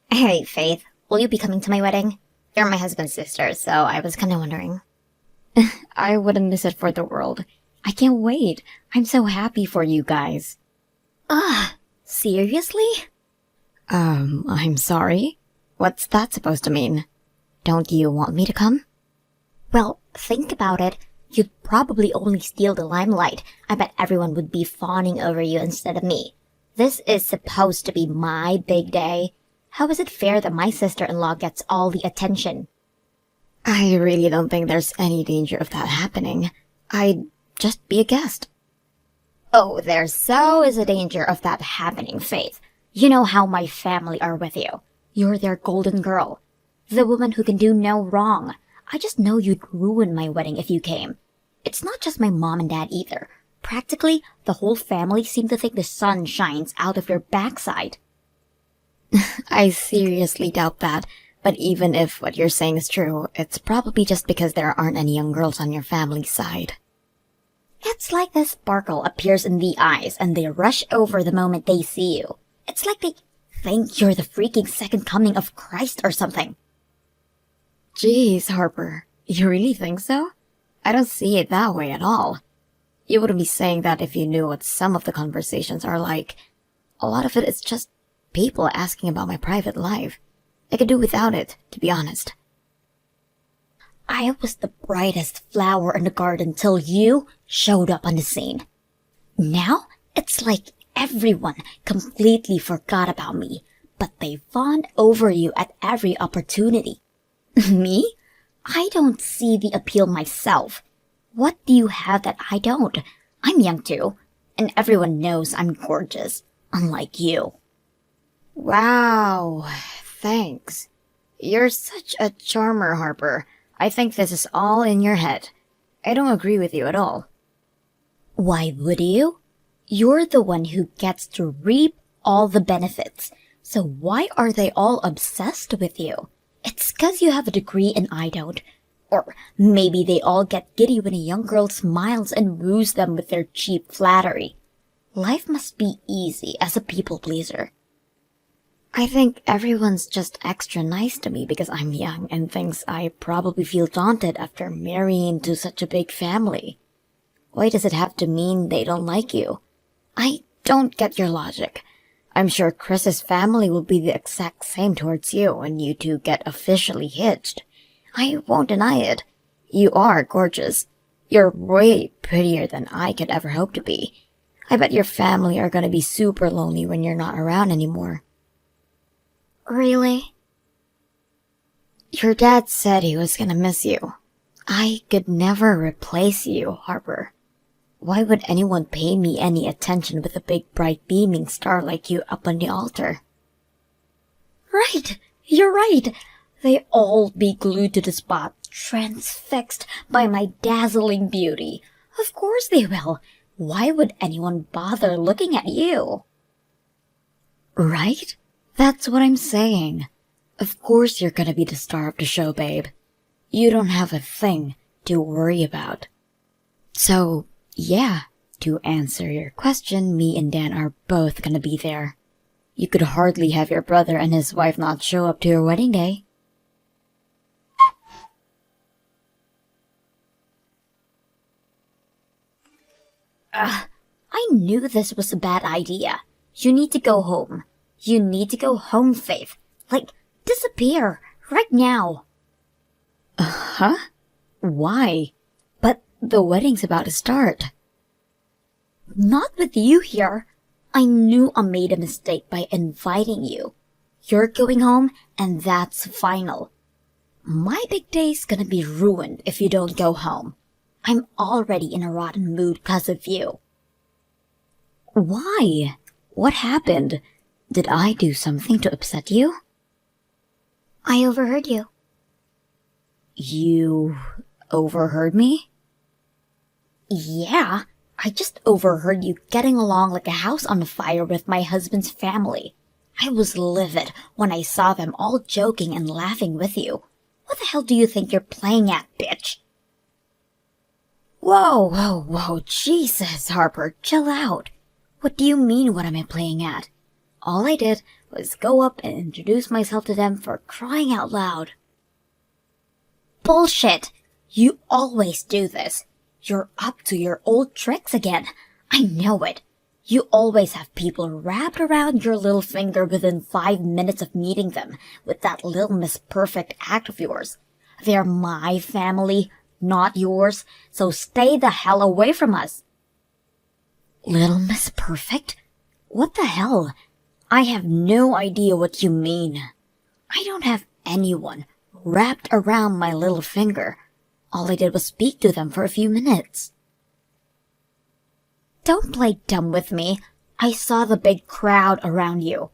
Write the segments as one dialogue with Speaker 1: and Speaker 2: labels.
Speaker 1: Hey, Faith, will you be coming to my wedding? You're my husband's sister, so I was kinda wondering.
Speaker 2: I wouldn't miss it for the world. I can't wait. I'm so happy for you guys.
Speaker 1: Ugh, seriously?
Speaker 2: I'm sorry? What's that supposed to mean? Don't you want me to come?
Speaker 1: Well, think about it. You'd probably only steal the limelight. I bet everyone would be fawning over you instead of me. This is supposed to be my big day. How is it fair that my sister-in-law gets all the attention?
Speaker 2: I really don't think there's any danger of that happening. I'd just be a guest.
Speaker 1: Oh, there so is a danger of that happening, Faith. You know how my family are with you. You're their golden girl. The woman who can do no wrong. I just know you'd ruin my wedding if you came. It's not just my mom and dad either. Practically, the whole family seem to think the sun shines out of your backside.
Speaker 2: I seriously doubt that, but even if what you're saying is true, it's probably just because there aren't any young girls on your family's side.
Speaker 1: It's like the sparkle appears in the eyes and they rush over the moment they see you. It's like they think you're the freaking second coming of Christ or something.
Speaker 2: Jeez, Harper, you really think so? I don't see it that way at all. You wouldn't be saying that if you knew what some of the conversations are like. A lot of it is just people asking about my private life. I could do without it, to be honest.
Speaker 1: I was the brightest flower in the garden till you showed up on the scene. Now, it's like everyone completely forgot about me, but they fawn over you at every opportunity. Me? I don't see the appeal myself. What do you have that I don't? I'm young too, and everyone knows I'm gorgeous, unlike you.
Speaker 2: Wow, thanks. You're such a charmer, Harper. I think this is all in your head. I don't agree with you at all.
Speaker 1: Why would you? You're the one who gets to reap all the benefits, so why are they all obsessed with you? It's 'cause you have a degree and I don't. Or maybe they all get giddy when a young girl smiles and woos them with their cheap flattery. Life must be easy as a people pleaser.
Speaker 2: I think everyone's just extra nice to me because I'm young and thinks I probably feel daunted after marrying into such a big family. Why does it have to mean they don't like you? I don't get your logic. I'm sure Chris's family will be the exact same towards you when you two get officially hitched. I won't deny it. You are gorgeous. You're way prettier than I could ever hope to be. I bet your family are gonna be super lonely when you're not around anymore.
Speaker 1: Really?
Speaker 2: Your dad said he was gonna miss you. I could never replace you, Harper. Why would anyone pay me any attention with a big bright beaming star like you up on the altar?
Speaker 1: Right, you're right. They all be glued to the spot, transfixed by my dazzling beauty. Of course they will. Why would anyone bother looking at you?
Speaker 2: Right? That's what I'm saying. Of course you're gonna be the star of the show, babe. You don't have a thing to worry about. So, yeah, to answer your question, me and Dan are both gonna be there. You could hardly have your brother and his wife not show up to your wedding day.
Speaker 1: I knew this was a bad idea. You need to go home. You need to go home, Faith. Like, disappear. Right now.
Speaker 2: Huh? Why? But the wedding's about to start.
Speaker 1: Not with you here. I knew I made a mistake by inviting you. You're going home, and that's final. My big day's gonna be ruined if you don't go home. I'm already in a rotten mood 'cause of you.
Speaker 2: Why? What happened? Did I do something to upset you?
Speaker 1: I overheard you.
Speaker 2: You overheard me?
Speaker 1: Yeah, I just overheard you getting along like a house on fire with my husband's family. I was livid when I saw them all joking and laughing with you. What the hell do you think you're playing at, bitch?
Speaker 2: Whoa, Jesus, Harper, chill out. What do you mean, what am I playing at? All I did was go up and introduce myself to them for crying out loud.
Speaker 1: Bullshit! You always do this. You're up to your old tricks again. I know it. You always have people wrapped around your little finger within 5 minutes of meeting them with that little Miss Perfect act of yours. They're my family, not yours, so stay the hell away from us.
Speaker 2: Little Miss Perfect? What the hell? I have no idea what you mean. I don't have anyone wrapped around my little finger. All I did was speak to them for a few minutes.
Speaker 1: Don't play dumb with me. I saw the big crowd around you.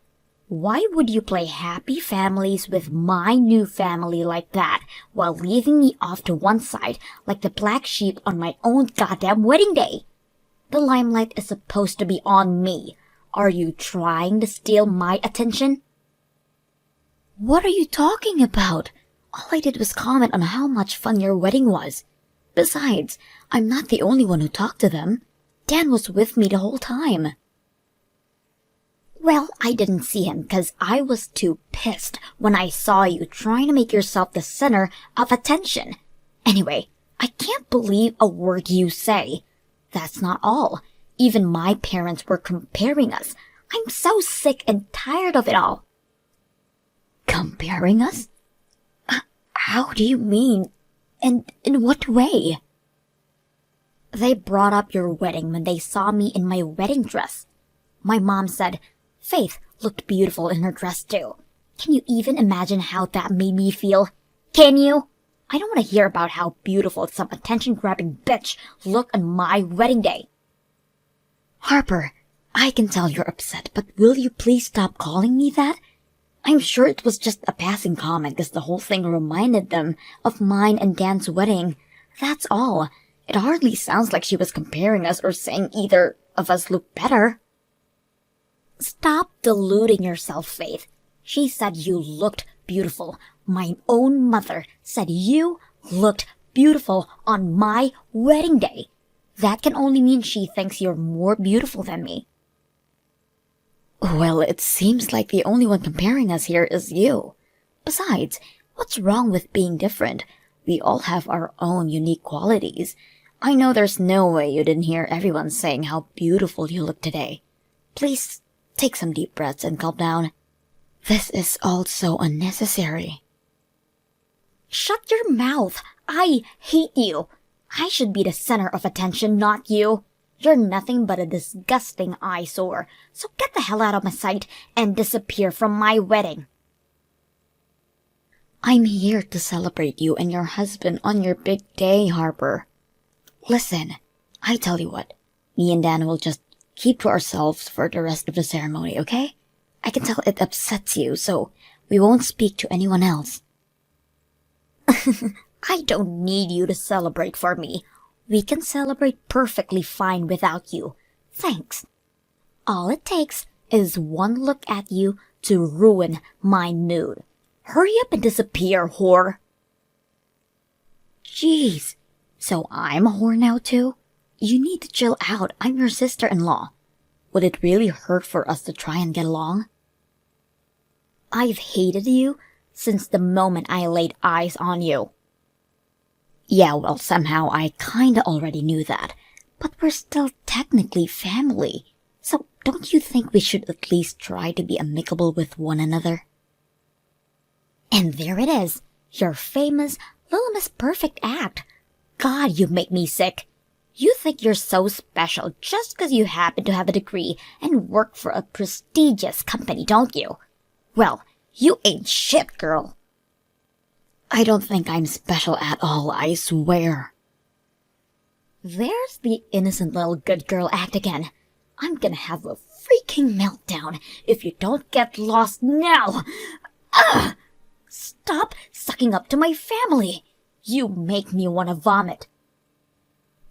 Speaker 1: Why would you play happy families with my new family like that while leaving me off to one side like the black sheep on my own goddamn wedding day? The limelight is supposed to be on me. Are you trying to steal my attention?
Speaker 2: What are you talking about? All I did was comment on how much fun your wedding was. Besides, I'm not the only one who talked to them. Dan was with me the whole time.
Speaker 1: Well, I didn't see him because I was too pissed when I saw you trying to make yourself the center of attention. Anyway, I can't believe a word you say. That's not all. Even my parents were comparing us. I'm so sick and tired of it all.
Speaker 2: Comparing us? How do you mean? And in what way?
Speaker 1: They brought up your wedding when they saw me in my wedding dress. My mom said, Faith looked beautiful in her dress too. Can you even imagine how that made me feel? Can you? I don't want to hear about how beautiful some attention-grabbing bitch looked on my wedding day.
Speaker 2: Harper, I can tell you're upset, but will you please stop calling me that? I'm sure it was just a passing comment because the whole thing reminded them of mine and Dan's wedding. That's all. It hardly sounds like she was comparing us or saying either of us look better.
Speaker 1: Stop deluding yourself, Faith. She said you looked beautiful. My own mother said you looked beautiful on my wedding day. That can only mean she thinks you're more beautiful than me.
Speaker 2: Well, it seems like the only one comparing us here is you. Besides, what's wrong with being different? We all have our own unique qualities. I know there's no way you didn't hear everyone saying how beautiful you look today. Please take some deep breaths and calm down. This is all so unnecessary.
Speaker 1: Shut your mouth. I hate you. I should be the center of attention, not you. You're nothing but a disgusting eyesore, so get the hell out of my sight and disappear from my wedding.
Speaker 2: I'm here to celebrate you and your husband on your big day, Harper. Listen, I tell you what, me and Dan will just keep to ourselves for the rest of the ceremony, okay? I can tell it upsets you, so we won't speak to anyone else.
Speaker 1: I don't need you to celebrate for me. We can celebrate perfectly fine without you. Thanks. All it takes is one look at you to ruin my mood. Hurry up and disappear, whore.
Speaker 2: Jeez, so I'm a whore now too? You need to chill out. I'm your sister-in-law. Would it really hurt for us to try and get along?
Speaker 1: I've hated you since the moment I laid eyes on you.
Speaker 2: Yeah, well, somehow I kinda already knew that. But we're still technically family. So don't you think we should at least try to be amicable with one another?
Speaker 1: And there it is. Your famous Little Miss Perfect act. God, you make me sick. You think you're so special just because you happen to have a degree and work for a prestigious company, don't you? Well, you ain't shit, girl.
Speaker 2: I don't think I'm special at all, I swear.
Speaker 1: There's the innocent little good girl act again. I'm gonna have a freaking meltdown if you don't get lost now. Ugh! Stop sucking up to my family. You make me want to vomit.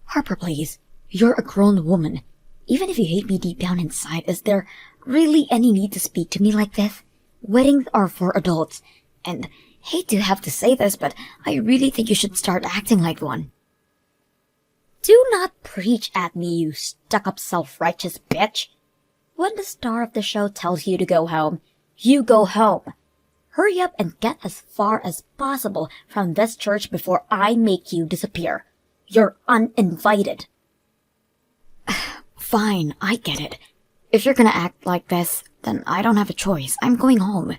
Speaker 2: Harper, please. You're a grown woman. Even if you hate me deep down inside, is there really any need to speak to me like this? Weddings are for adults, and hate to have to say this, but I really think you should start acting like one.
Speaker 1: Do not preach at me, you stuck-up self-righteous bitch. When the star of the show tells you to go home, You go home. Hurry up and get as far as possible from this church before I make you disappear. You're uninvited.
Speaker 2: Fine, I get it. If you're gonna act like this, then I don't have a choice. I'm going home.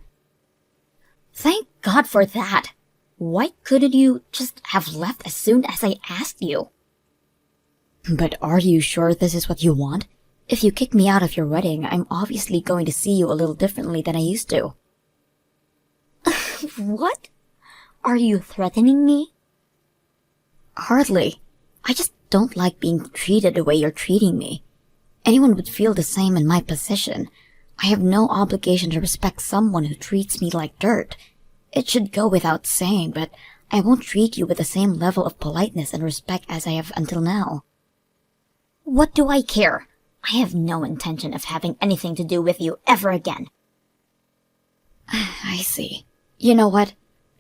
Speaker 1: Thank God for that. Why couldn't you just have left as soon as I asked you?
Speaker 2: But are you sure this is what you want? If you kick me out of your wedding, I'm obviously going to see you a little differently than I used to.
Speaker 1: What? Are you threatening me?
Speaker 2: Hardly. I just don't like being treated the way you're treating me. Anyone would feel the same in my position. I have no obligation to respect someone who treats me like dirt. It should go without saying, but I won't treat you with the same level of politeness and respect as I have until now.
Speaker 1: What do I care? I have no intention of having anything to do with you ever again.
Speaker 2: I see. You know what?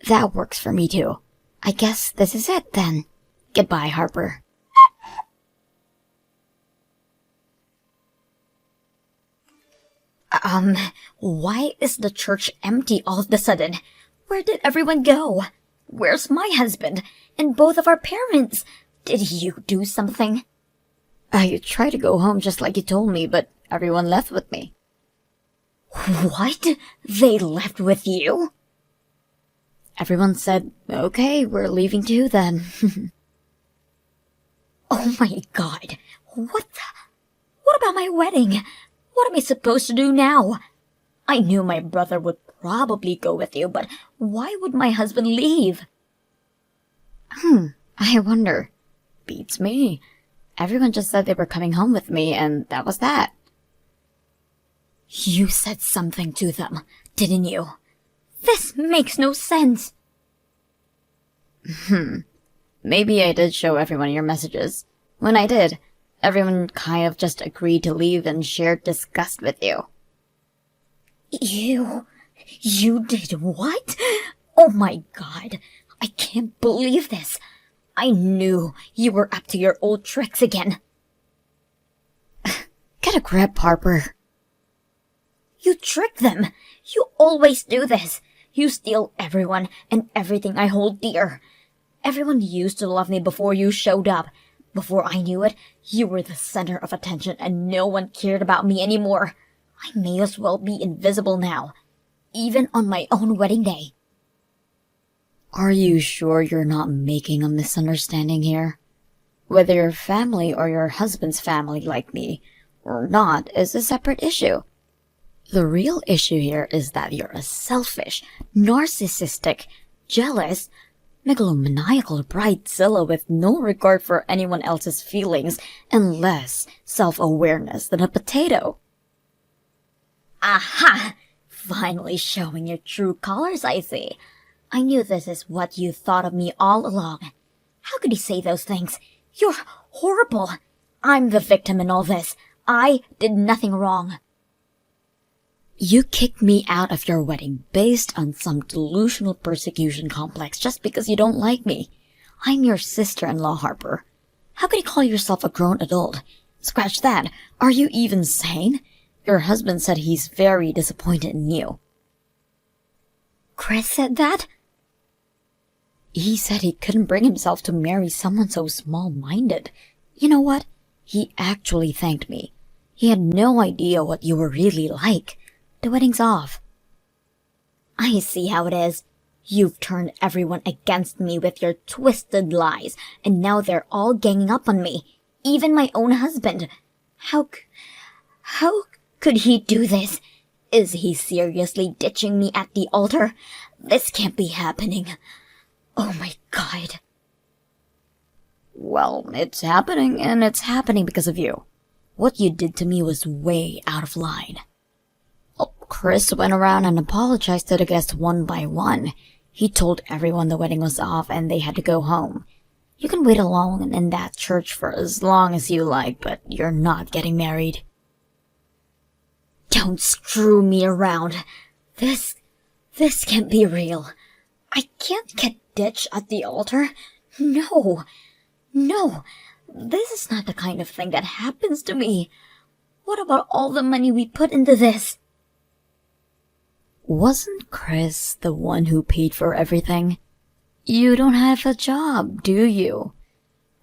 Speaker 2: That works for me too. I guess this is it then. Goodbye, Harper.
Speaker 1: Why is the church empty all of a sudden? Where did everyone go? Where's my husband? And both of our parents? Did you do something?
Speaker 2: I tried to go home just like you told me, but everyone left with me.
Speaker 1: What? They left with you?
Speaker 2: Everyone said, okay, we're leaving too then.
Speaker 1: Oh my God. What about my wedding? What am I supposed to do now? I knew my brother would probably go with you, but why would my husband leave?
Speaker 2: I wonder. Beats me. Everyone just said they were coming home with me, and that was that.
Speaker 1: You said something to them, didn't you? This makes no sense.
Speaker 2: Maybe I did show everyone your messages. When I did, everyone kind of just agreed to leave and shared disgust with you.
Speaker 1: You did what? Oh my God, I can't believe this. I knew you were up to your old tricks again.
Speaker 2: Get a grip, Harper.
Speaker 1: You tricked them. You always do this. You steal everyone and everything I hold dear. Everyone used to love me before you showed up. Before I knew it, you were the center of attention and no one cared about me anymore. I may as well be invisible now, even on my own wedding day.
Speaker 2: Are you sure you're not making a misunderstanding here? Whether your family or your husband's family like me or not is a separate issue. The real issue here is that you're a selfish, narcissistic, jealous, megalomaniacal bridezilla with no regard for anyone else's feelings and less self-awareness than a potato.
Speaker 1: Aha! Finally showing your true colors, I see. I knew this is what you thought of me all along. How could you say those things? You're horrible. I'm the victim in all this. I did nothing wrong.
Speaker 2: You kicked me out of your wedding based on some delusional persecution complex just because you don't like me. I'm your sister-in-law, Harper. How can you call yourself a grown adult? Scratch that. Are you even sane? Your husband said he's very disappointed in you.
Speaker 1: Chris said that?
Speaker 2: He said he couldn't bring himself to marry someone so small-minded. You know what? He actually thanked me. He had no idea what you were really like. The wedding's off.
Speaker 1: I see how it is. You've turned everyone against me with your twisted lies, and now they're all ganging up on me. Even my own husband. How could he do this? Is he seriously ditching me at the altar? This can't be happening. Oh my God.
Speaker 2: Well, it's happening, and it's happening because of you. What you did to me was way out of line. Oh, Chris went around and apologized to the guests one by one. He told everyone the wedding was off and they had to go home. You can wait alone in that church for as long as you like, but you're not getting married.
Speaker 1: Don't screw me around. This can't be real. I can't get ditched at the altar. No. This is not the kind of thing that happens to me. What about all the money we put into this?
Speaker 2: Wasn't Chris the one who paid for everything? You don't have a job, do you?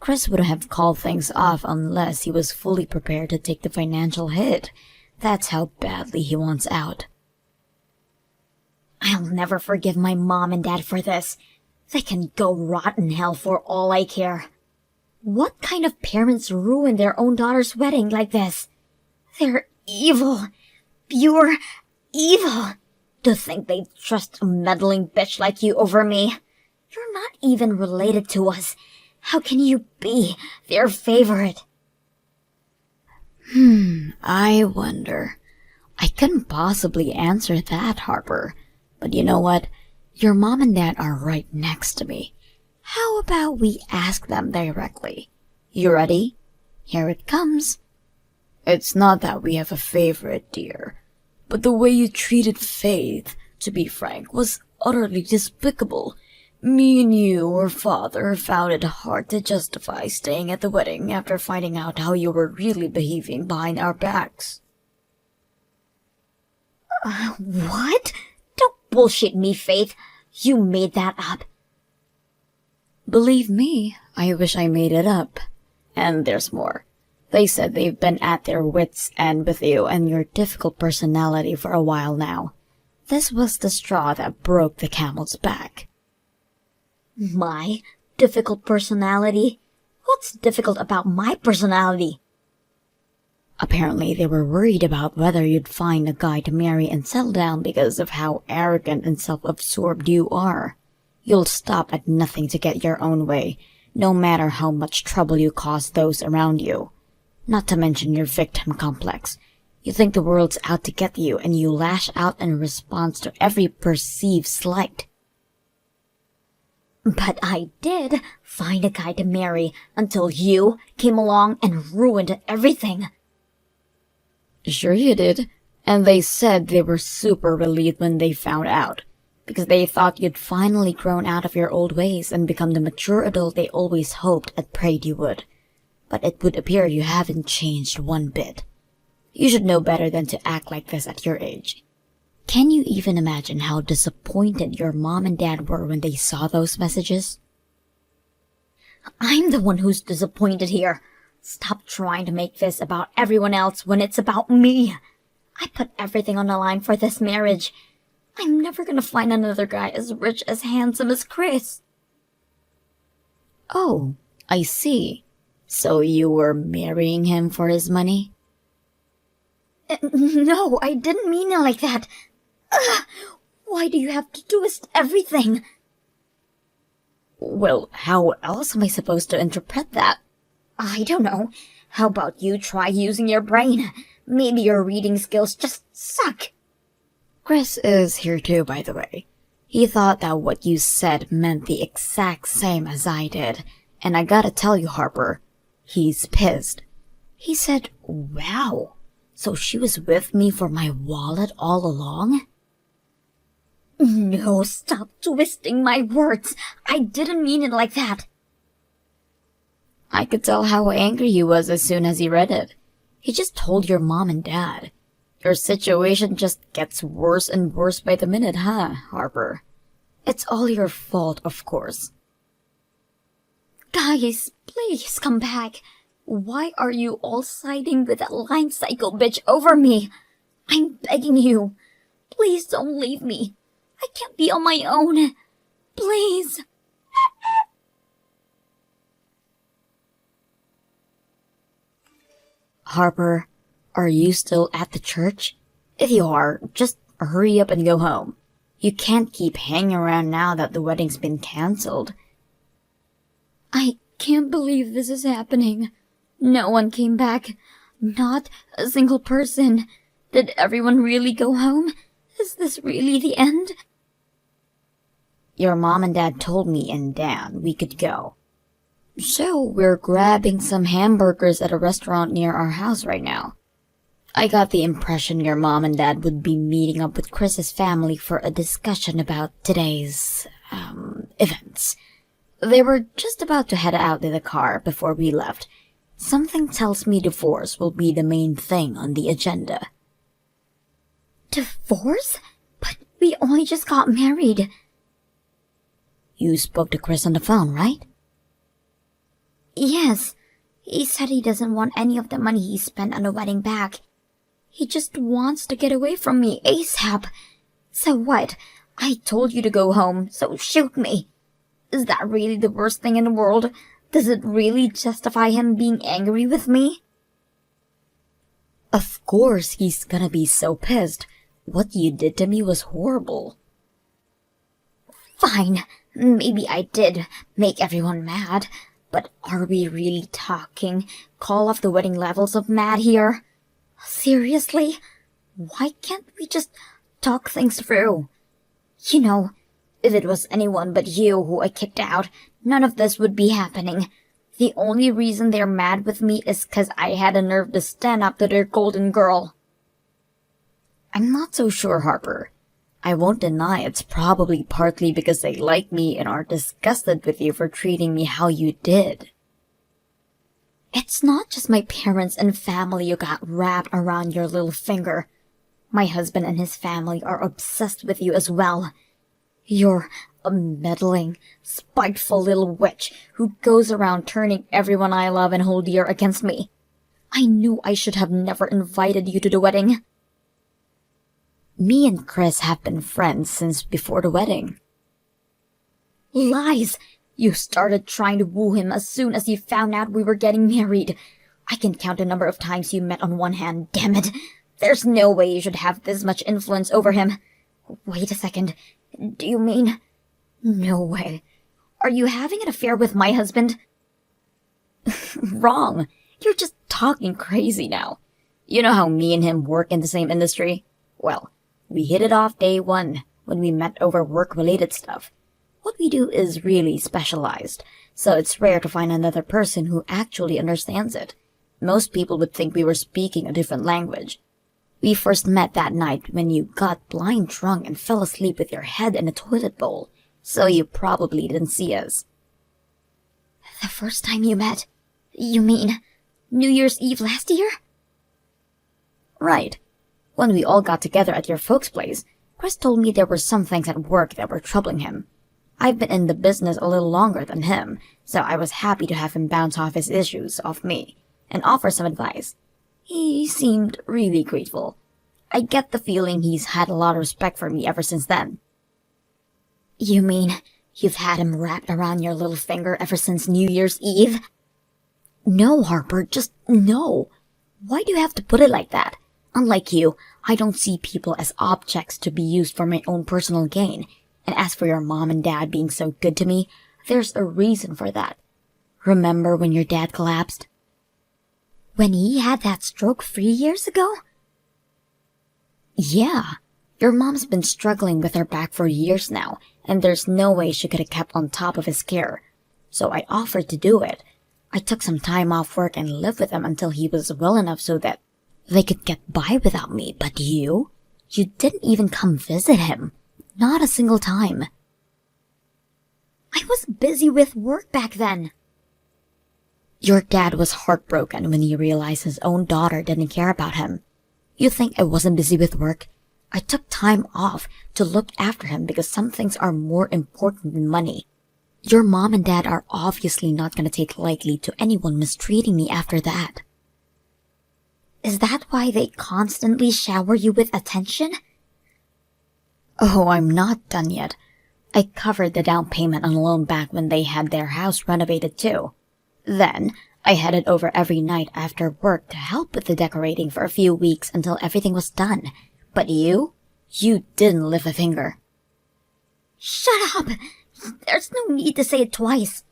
Speaker 2: Chris would have called things off unless he was fully prepared to take the financial hit. That's how badly he wants out.
Speaker 1: I'll never forgive my mom and dad for this. They can go rot in hell for all I care. What kind of parents ruin their own daughter's wedding like this? They're evil. Pure evil. To think they'd trust a meddling bitch like you over me. You're not even related to us. How can you be their favorite?
Speaker 2: I wonder. I couldn't possibly answer that, Harper. But you know what? Your mom and dad are right next to me. How about we ask them directly? You ready? Here it comes. It's not that we have a favorite, dear. But the way you treated Faith, to be frank, was utterly despicable. Me and your father found it hard to justify staying at the wedding after finding out how you were really behaving behind our backs.
Speaker 1: What? Don't bullshit me, Faith. You made that up.
Speaker 2: Believe me, I wish I made it up. And there's more. They said they've been at their wits' end with you and your difficult personality for a while now. This was the straw that broke the camel's back.
Speaker 1: My difficult personality? What's difficult about my personality?
Speaker 2: Apparently they were worried about whether you'd find a guy to marry and settle down because of how arrogant and self-absorbed you are. You'll stop at nothing to get your own way, no matter how much trouble you cause those around you. Not to mention your victim complex. You think the world's out to get you and you lash out in response to every perceived slight.
Speaker 1: But I did find a guy to marry until you came along and ruined everything.
Speaker 2: Sure you did. And they said they were super relieved when they found out. Because they thought you'd finally grown out of your old ways and become the mature adult they always hoped and prayed you would. But it would appear you haven't changed one bit. You should know better than to act like this at your age. Can you even imagine how disappointed your mom and dad were when they saw those messages?
Speaker 1: I'm the one who's disappointed here. Stop trying to make this about everyone else when it's about me. I put everything on the line for this marriage. I'm never gonna find another guy as rich, as handsome as Chris.
Speaker 2: Oh, I see. So you were marrying him for his money?
Speaker 1: No, I didn't mean it like that. Ugh, why do you have to twist everything?
Speaker 2: Well, how else am I supposed to interpret that?
Speaker 1: I don't know. How about you try using your brain? Maybe your reading skills just suck.
Speaker 2: Chris is here too, by the way. He thought that what you said meant the exact same as I did. And I gotta tell you, Harper, he's pissed. He said, wow, so she was with me for my wallet all along?
Speaker 1: No, stop twisting my words. I didn't mean it like that.
Speaker 2: I could tell how angry he was as soon as he read it. He just told your mom and dad. Your situation just gets worse and worse by the minute, huh, Harper? It's all your fault, of course.
Speaker 1: Guys, please come back. Why are you all siding with that line cycle bitch over me? I'm begging you. Please don't leave me. I can't be on my own. Please.
Speaker 2: Harper, are you still at the church? If you are, just hurry up and go home. You can't keep hanging around now that the wedding's been cancelled.
Speaker 1: I can't believe this is happening. No one came back. Not a single person. Did everyone really go home? Is this really the end?
Speaker 2: Your mom and dad told me and Dan we could go. So we're grabbing some hamburgers at a restaurant near our house right now. I got the impression your mom and dad would be meeting up with Chris's family for a discussion about today's, events. They were just about to head out in the car before we left. Something tells me divorce will be the main thing on the agenda.
Speaker 1: Divorce? But We only just got married.
Speaker 2: You spoke to Chris on the phone, right?
Speaker 1: Yes. He said he doesn't want any of the money he spent on the wedding back. He just wants to get away from me ASAP. So what? I told you to go home, so shoot me. Is that really the worst thing in the world? Does it really justify him being angry with me?
Speaker 2: Of course he's gonna be so pissed. What you did to me was horrible.
Speaker 1: Fine, maybe I did make everyone mad, but are we really talking call off the wedding levels of mad here? Seriously? Why can't we just talk things through? You know, if it was anyone but you who I kicked out, none of this would be happening. The only reason they're mad with me is 'cause I had the nerve to stand up to their golden girl.
Speaker 2: I'm not so sure, Harper. I won't deny it's probably partly because they like me and are disgusted with you for treating me how you did.
Speaker 1: It's not just my parents and family you got wrapped around your little finger. My husband and his family are obsessed with you as well. You're a meddling, spiteful little witch who goes around turning everyone I love and hold dear against me. I knew I should have never invited you to the wedding.
Speaker 2: Me and Chris have been friends since before the wedding.
Speaker 1: Lies! You started trying to woo him as soon as you found out we were getting married. I can count the number of times you met on one hand, damn it. There's no way you should have this much influence over him. Wait a second. Do you mean... No way. Are you having an affair with my husband?
Speaker 2: Wrong. You're just talking crazy now. You know how me and him work in the same industry? Well, we hit it off day one when we met over work-related stuff. What we do is really specialized, so it's rare to find another person who actually understands it. Most people would think we were speaking a different language. We first met that night when you got blind drunk and fell asleep with your head in a toilet bowl, so you probably didn't see us.
Speaker 1: The first time you met? You mean New Year's Eve last year?
Speaker 2: Right. When we all got together at your folks' place, Chris told me there were some things at work that were troubling him. I've been in the business a little longer than him, so I was happy to have him bounce off his issues off me and offer some advice. He seemed really grateful. I get the feeling he's had a lot of respect for me ever since then.
Speaker 1: You mean you've had him wrapped around your little finger ever since New Year's Eve?
Speaker 2: No, Harper, just no. Why do you have to put it like that? Unlike you, I don't see people as objects to be used for my own personal gain. And as for your mom and dad being so good to me, there's a reason for that. Remember when your dad collapsed?
Speaker 1: When he had that stroke 3 years ago?
Speaker 2: Yeah. Your mom's been struggling with her back for years now, and there's no way she could have kept on top of his care. So I offered to do it. I took some time off work and lived with him until he was well enough so that they could get by without me. But you didn't even come visit him. Not a single time.
Speaker 1: I was busy with work back then.
Speaker 2: Your dad was heartbroken when he realized his own daughter didn't care about him. You think I wasn't busy with work? I took time off to look after him because some things are more important than money. Your mom and dad are obviously not going to take lightly to anyone mistreating me after that.
Speaker 1: Is that why they constantly shower you with attention?
Speaker 2: Oh, I'm not done yet. I covered the down payment on a loan back when they had their house renovated too. Then, I headed over every night after work to help with the decorating for a few weeks until everything was done. But you didn't lift a finger.
Speaker 1: Shut up! There's no need to say it twice.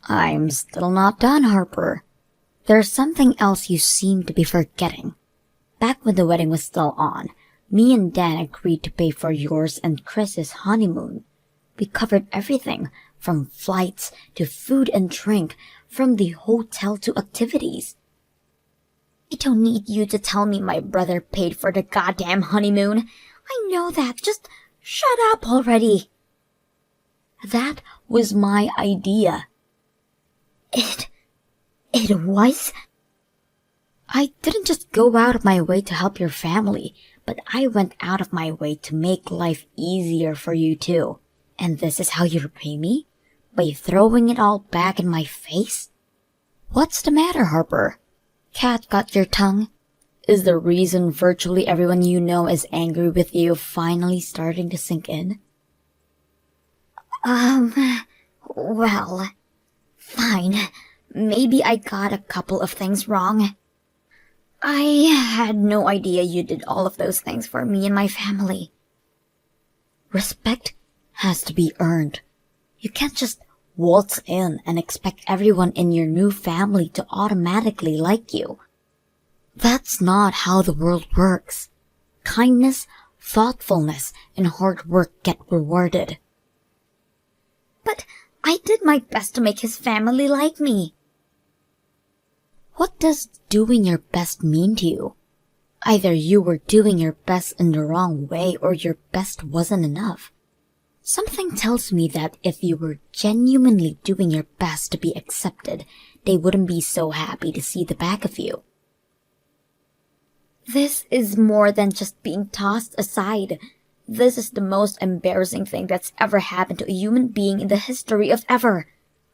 Speaker 2: I'm still not done, Harper. There's something else you seem to be forgetting. Back when the wedding was still on, me and Dan agreed to pay for yours and Chris's honeymoon. We covered everything, from flights to food and drink, from the hotel to activities.
Speaker 1: I don't need you to tell me my brother paid for the goddamn honeymoon. I know that. Just shut up already.
Speaker 2: That was my idea.
Speaker 1: It was?
Speaker 2: I didn't just go out of my way to help your family, but I went out of my way to make life easier for you too. And this is how you repay me? By throwing it all back in my face? What's the matter, Harper? Cat got your tongue? Is the reason virtually everyone you know is angry with you finally starting to sink in?
Speaker 1: Well, fine. Maybe I got a couple of things wrong. I had no idea you did all of those things for me and my family.
Speaker 2: Respect has to be earned. You can't just waltz in and expect everyone in your new family to automatically like you. That's not how the world works. Kindness, thoughtfulness, and hard work get rewarded.
Speaker 1: But I did my best to make his family like me.
Speaker 2: What does doing your best mean to you? Either you were doing your best in the wrong way or your best wasn't enough. Something tells me that if you were genuinely doing your best to be accepted, they wouldn't be so happy to see the back of you.
Speaker 1: This is more than just being tossed aside. This is the most embarrassing thing that's ever happened to a human being in the history of ever.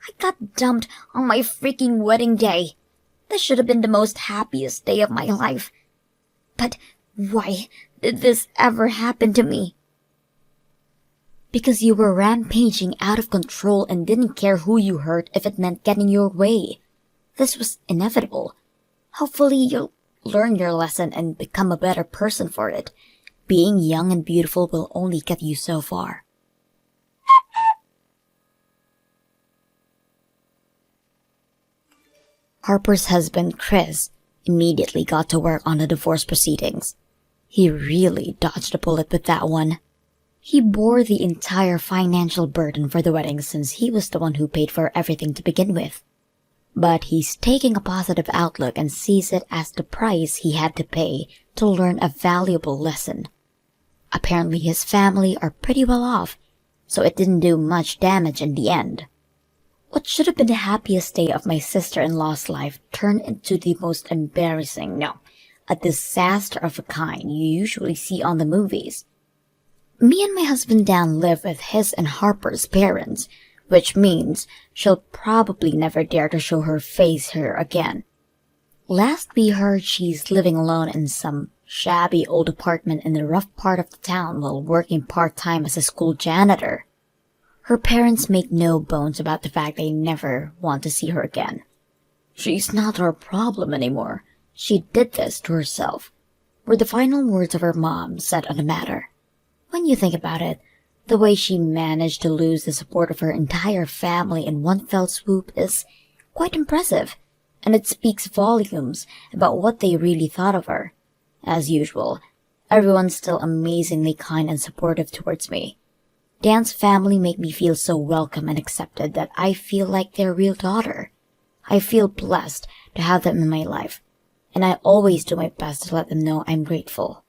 Speaker 1: I got dumped on my freaking wedding day. This should have been the most happiest day of my life. But why did this ever happen to me?
Speaker 2: Because you were rampaging out of control and didn't care who you hurt if it meant getting your way. This was inevitable. Hopefully you'll learn your lesson and become a better person for it. Being young and beautiful will only get you so far. Harper's husband, Chris, immediately got to work on the divorce proceedings. He really dodged a bullet with that one. He bore the entire financial burden for the wedding since he was the one who paid for everything to begin with. But he's taking a positive outlook and sees it as the price he had to pay to learn a valuable lesson. Apparently his family are pretty well off, so it didn't do much damage in the end. What should have been the happiest day of my sister-in-law's life turned into the most embarrassing, no, a disaster of a kind you usually see on the movies. Me and my husband Dan live with his and Harper's parents, which means she'll probably never dare to show her face here again. Last we heard, she's living alone in some shabby old apartment in the rough part of the town while working part-time as a school janitor. Her parents make no bones about the fact they never want to see her again. She's not our problem anymore. She did this to herself, were the final words of her mom said on the matter. When you think about it, the way she managed to lose the support of her entire family in one fell swoop is quite impressive, and it speaks volumes about what they really thought of her. As usual, everyone's still amazingly kind and supportive towards me. Dan's family make me feel so welcome and accepted that I feel like their real daughter. I feel blessed to have them in my life, and I always do my best to let them know I'm grateful.